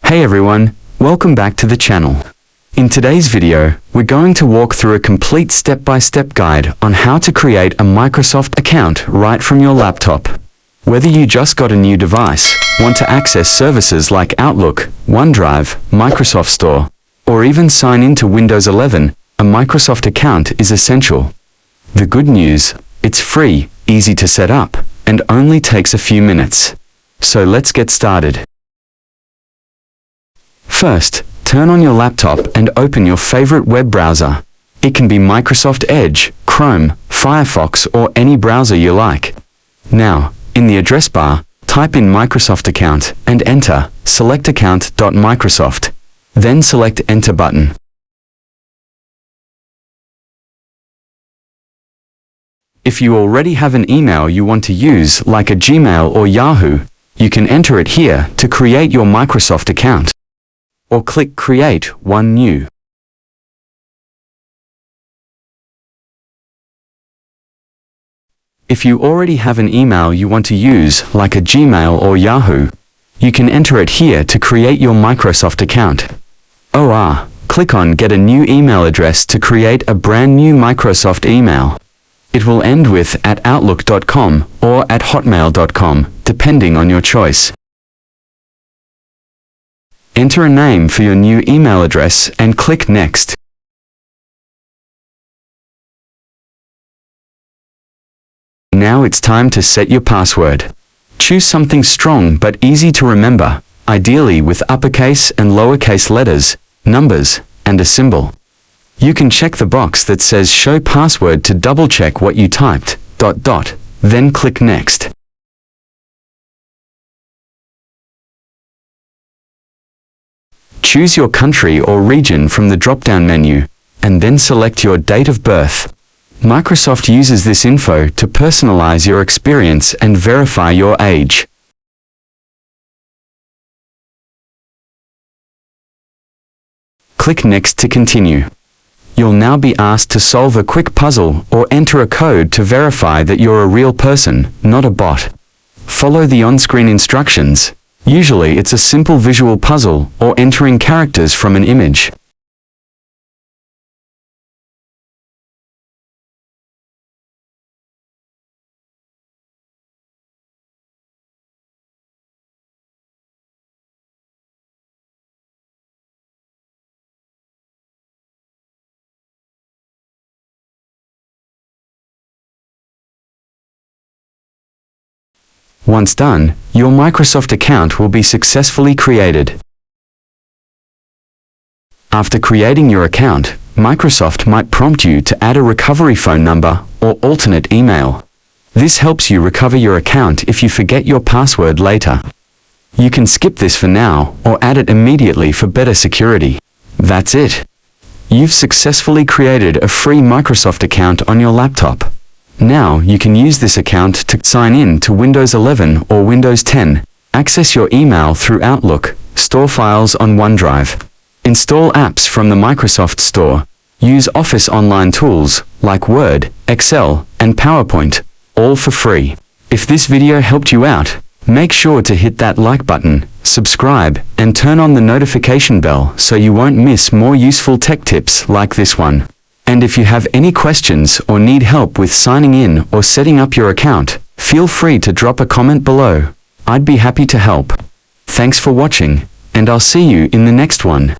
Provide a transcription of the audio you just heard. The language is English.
Hey everyone, welcome back to the channel. In today's video, we're going to walk through a complete step-by-step guide on how to create a Microsoft account right from your laptop. Whether you just got a new device, want to access services like Outlook, OneDrive, Microsoft Store, or even sign into Windows 11, a Microsoft account is essential. The good news, it's free, easy to set up, and only takes a few minutes. So let's get started. First, turn on your laptop and open your favorite web browser. It can be Microsoft Edge, Chrome, Firefox, or any browser you like. Now, in the address bar, type in Microsoft account and enter select account.microsoft. Then select Enter button. If you already have an email you want to use, like a Gmail or Yahoo, you can enter it here to create your Microsoft account. Or click Create One New. If you already have an email you want to use, like a Gmail or Yahoo, you can enter it here to create your Microsoft account. Or click on Get a New Email Address to create a brand new Microsoft email. It will end with @outlook.com or @hotmail.com, depending on your choice. Enter a name for your new email address and click Next. Now it's time to set your password. Choose something strong but easy to remember, ideally with uppercase and lowercase letters, numbers, and a symbol. You can check the box that says Show Password to double-check what you typed, then click Next. Choose your country or region from the drop-down menu, and then select your date of birth. Microsoft uses this info to personalize your experience and verify your age. Click Next to continue. You'll now be asked to solve a quick puzzle or enter a code to verify that you're a real person, not a bot. Follow the on-screen instructions. Usually it's a simple visual puzzle or entering characters from an image. Once done, your Microsoft account will be successfully created. After creating your account, Microsoft might prompt you to add a recovery phone number or alternate email. This helps you recover your account if you forget your password later. You can skip this for now or add it immediately for better security. That's it. You've successfully created a free Microsoft account on your laptop. Now you can use this account to sign in to Windows 11 or Windows 10, access your email through Outlook, store files on OneDrive, install apps from the Microsoft Store, use Office online tools like Word, Excel, and PowerPoint, all for free. If this video helped you out, make sure to hit that like button, subscribe, and turn on the notification bell so you won't miss more useful tech tips like this one. And if you have any questions or need help with signing in or setting up your account, feel free to drop a comment below. I'd be happy to help. Thanks for watching, and I'll see you in the next one.